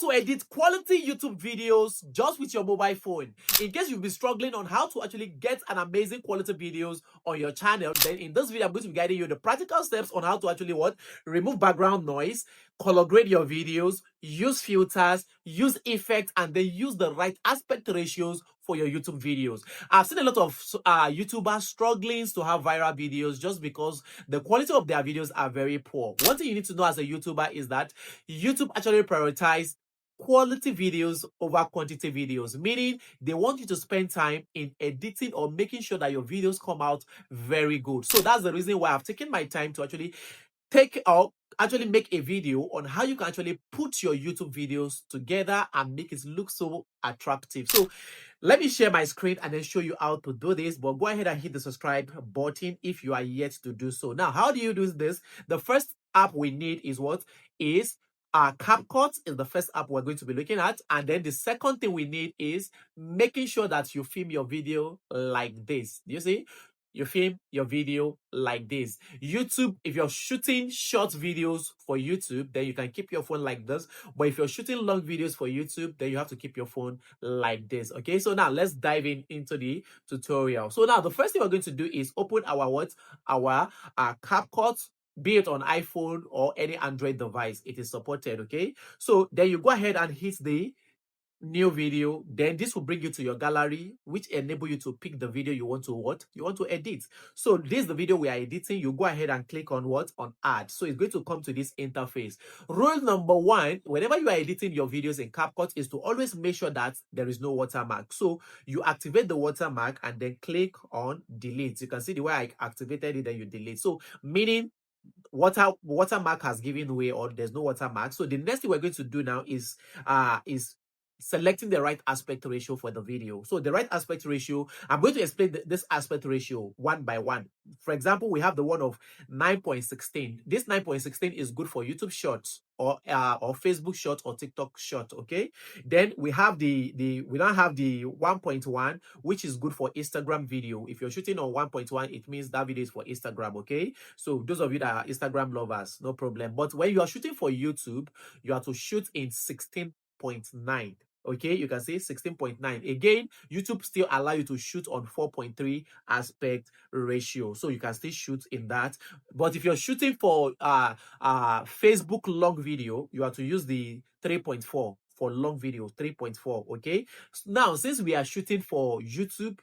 to edit quality YouTube videos just with your mobile phone. In case you've been struggling on how to actually get an amazing quality videos on your channel, then in this video I'm going to be guiding you the practical steps on how to actually remove background noise, color grade your videos, use filters, use effects, and then use the right aspect ratios for your YouTube videos. I've seen a lot of YouTubers struggling to have viral videos just because the quality of their videos are very poor. One thing you need to know as a YouTuber is that YouTube actually prioritizes quality videos over quantity videos, meaning they want you to spend time in editing or making sure that your videos come out very good. So that's the reason why I've taken my time to actually make a video on how you can actually put your YouTube videos together and make it look so attractive. So let me share my screen and then show you how to do this, but go ahead and hit the subscribe button if you are yet to do so. Now, how do you do this? The first app we need is CapCut is the first app we're going to be looking at. And then the second thing we need is making sure that you film your video like this. You see? You film your video like this. YouTube, if you're shooting short videos for YouTube, then you can keep your phone like this. But if you're shooting long videos for YouTube, then you have to keep your phone like this. Okay, so now let's dive into the tutorial. So now the first thing we're going to do is open our CapCut, be it on iPhone or any Android device. It is supported. Okay, so then you go ahead and hit the new video. Then this will bring you to your gallery, which enable you to pick the video you want to edit. So this is the video we are editing. You go ahead and click on add. So it's going to come to this interface. Rule number one, whenever you are editing your videos in CapCut, is to always make sure that there is no watermark. So you activate the watermark and then click on delete. You can see the way I activated it, then you delete. So meaning watermark has given way, or there's no watermark. So the next thing we're going to do now is selecting the right aspect ratio for the video. So the right aspect ratio, I'm going to explain this aspect ratio one by one. For example, we have the one of 9.16. This 9.16 is good for YouTube Shorts or Facebook Shorts or TikTok Short. Okay. Then we have we don't have the 1.1, which is good for Instagram video. If you're shooting on 1.1, it means that video is for Instagram. Okay. So those of you that are Instagram lovers, no problem. But when you are shooting for YouTube, you have to shoot in 16.9. Okay, you can see 16.9. Again, YouTube still allow you to shoot on 4.3 aspect ratio, so you can still shoot in that. But if you're shooting for Facebook long video, you have to use the 3.4 for long video, 3.4. Okay, so now since we are shooting for YouTube,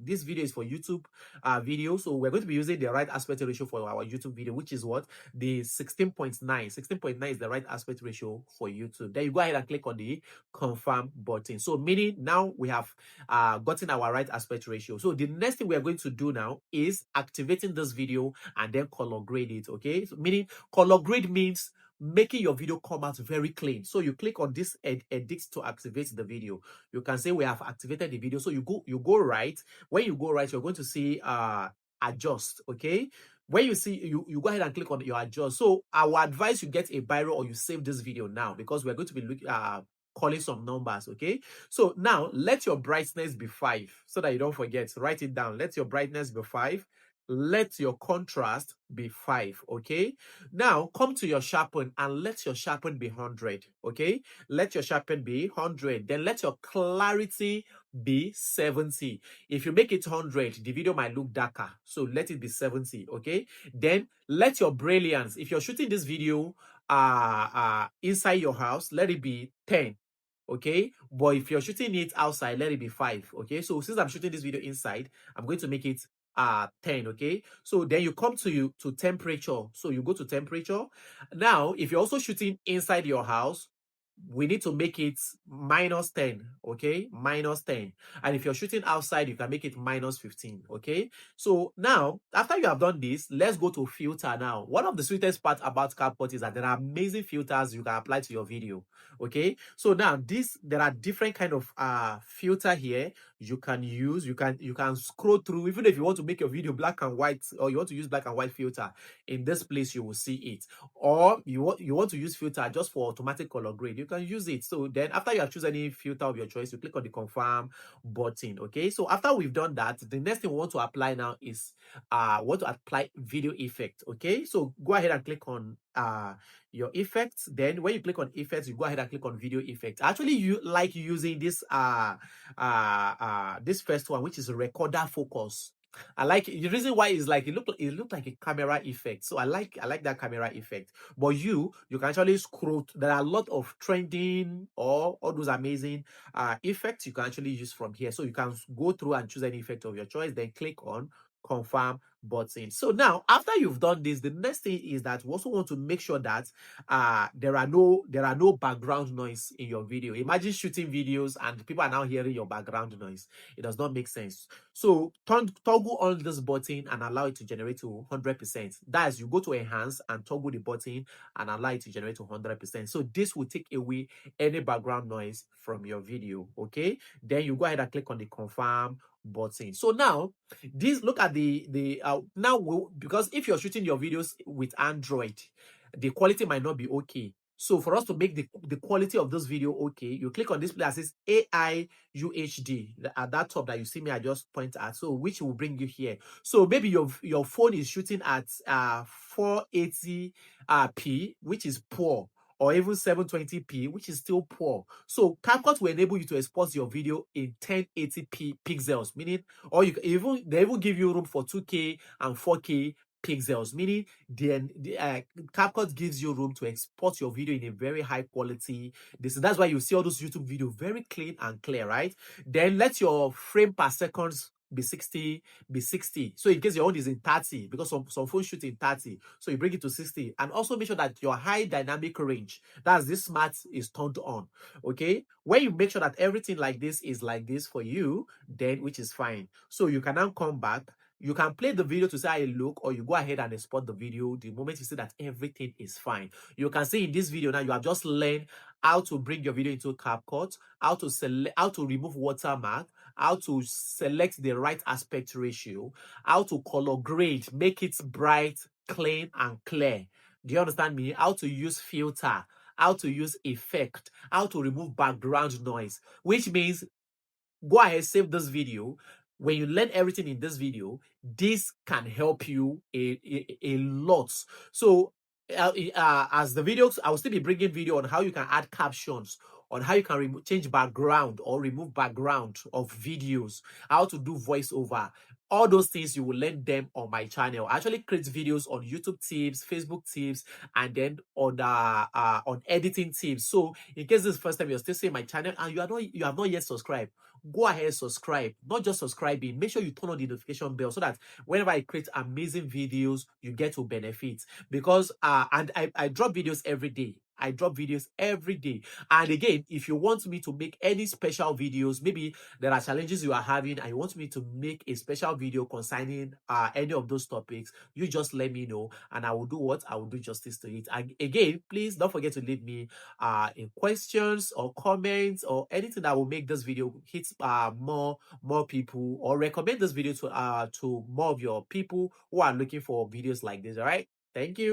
this video is for YouTube video, so we're going to be using the right aspect ratio for our YouTube video, which is the 16.9. 16.9 is the right aspect ratio for YouTube. Then you go ahead and click on the confirm button. So meaning now we have gotten our right aspect ratio. So the next thing we are going to do now is activating this video and then color grade it. Okay, so meaning color grade means making your video come out very clean. So you click on this edit to activate the video. You can say we have activated the video. So you go right. When you go right, you're going to see adjust. Okay, when you see you go ahead and click on your adjust. So I would advise you get a biro or you save this video now, because we're going to be looking calling some numbers. Okay, so now let your brightness be 5 so that you don't forget. Write it down. Let your brightness be 5. Let your contrast be 5. Okay, now come to your sharpen and let your sharpen be 100. Okay, let your sharpen be 100. Then let your clarity be 70. If you make it 100, the video might look darker, so let it be 70. Okay, then let your brilliance, if you're shooting this video inside your house, let it be 10. Okay, but if you're shooting it outside, let it be 5. Okay, so since I'm shooting this video inside, I'm going to make it 10. Okay, so then you come to temperature. So you go to temperature. Now if you're also shooting inside your house, we need to make it -10. Okay, -10. And if you're shooting outside, you can make it -15. Okay, so now after you have done this, let's go to filter. Now one of the sweetest part about CapCut is that there are amazing filters you can apply to your video. Okay, so now there are different kind of filter here you can use. You can scroll through. Even if you want to make your video black and white, or you want to use black and white filter, in this place you will see it. Or you want to use filter just for automatic color grade, you can use it. So then after you have chosen any filter of your choice, you click on the confirm button. Okay, so after we've done that, the next thing we want to apply now is want to apply video effect. Okay, so go ahead and click on your effects. Then when you click on effects, you go ahead and click on video effect. Actually, you like using this this first one, which is recorder focus. I like the reason why is like it looked like a camera effect. So I like that camera effect. But you can actually scroll. There are a lot of trending or all those amazing effects you can actually use from here. So you can go through and choose any effect of your choice, then click on confirm button. So now after you've done this, the next thing is that we also want to make sure that there are no background noise in your video. Imagine shooting videos and people are now hearing your background noise. It does not make sense. So toggle on this button and allow it to generate to 100%. That is, you go to enhance and toggle the button and allow it to generate to 100%. So this will take away any background noise from your video. Okay, then you go ahead and click on the confirm button. So now this, look at the now because if you're shooting your videos with Android, the quality might not be okay. So for us to make the quality of this video okay, you click on this place that says AI UHD at that top that you see me, I just point at. So which will bring you here. So maybe your phone is shooting at 480 p, which is poor, or even 720p, which is still poor. So CapCut will enable you to export your video in 1080p pixels, meaning, or you can they even give you room for 2K and 4K pixels, meaning CapCut gives you room to export your video in a very high quality. That's why you see all those YouTube videos very clean and clear, right? Then let your frame per second be 60. So in case your own is in 30, because some phones shoot in 30, so you bring it to 60. And also make sure that your high dynamic range, that's this smart, is turned on. Okay, when you make sure that everything like this is like this for you, then which is fine. So you can now come back. You can play the video to see how it look, or you go ahead and export the video the moment you see that everything is fine. You can see in this video now you have just learned how to bring your video into CapCut, how to remove watermark, how to select the right aspect ratio, how to color grade, make it bright, clean, and clear. Do you understand me? How to use filter, how to use effect, how to remove background noise, which means go ahead, save this video. When you learn everything in this video, this can help you a lot. So as the videos, I will still be bringing video on how you can add captions, on how you can change background or remove background of videos, how to do voiceover. All those things you will learn them on my channel. I actually create videos on YouTube tips, Facebook tips, and then on editing tips. So in case this is the first time you're still seeing my channel and you have not yet subscribed, go ahead, subscribe. Not just subscribing, make sure you turn on the notification bell so that whenever I create amazing videos, you get to benefit. Because and I drop videos every day. I drop videos every day. And again, if you want me to make any special videos, maybe there are challenges you are having and you want me to make a special video concerning any of those topics, you just let me know and I will do what? I will do justice to it. And again, please don't forget to leave me in questions or comments or anything that will make this video hit more people, or recommend this video to more of your people who are looking for videos like this. All right, thank you.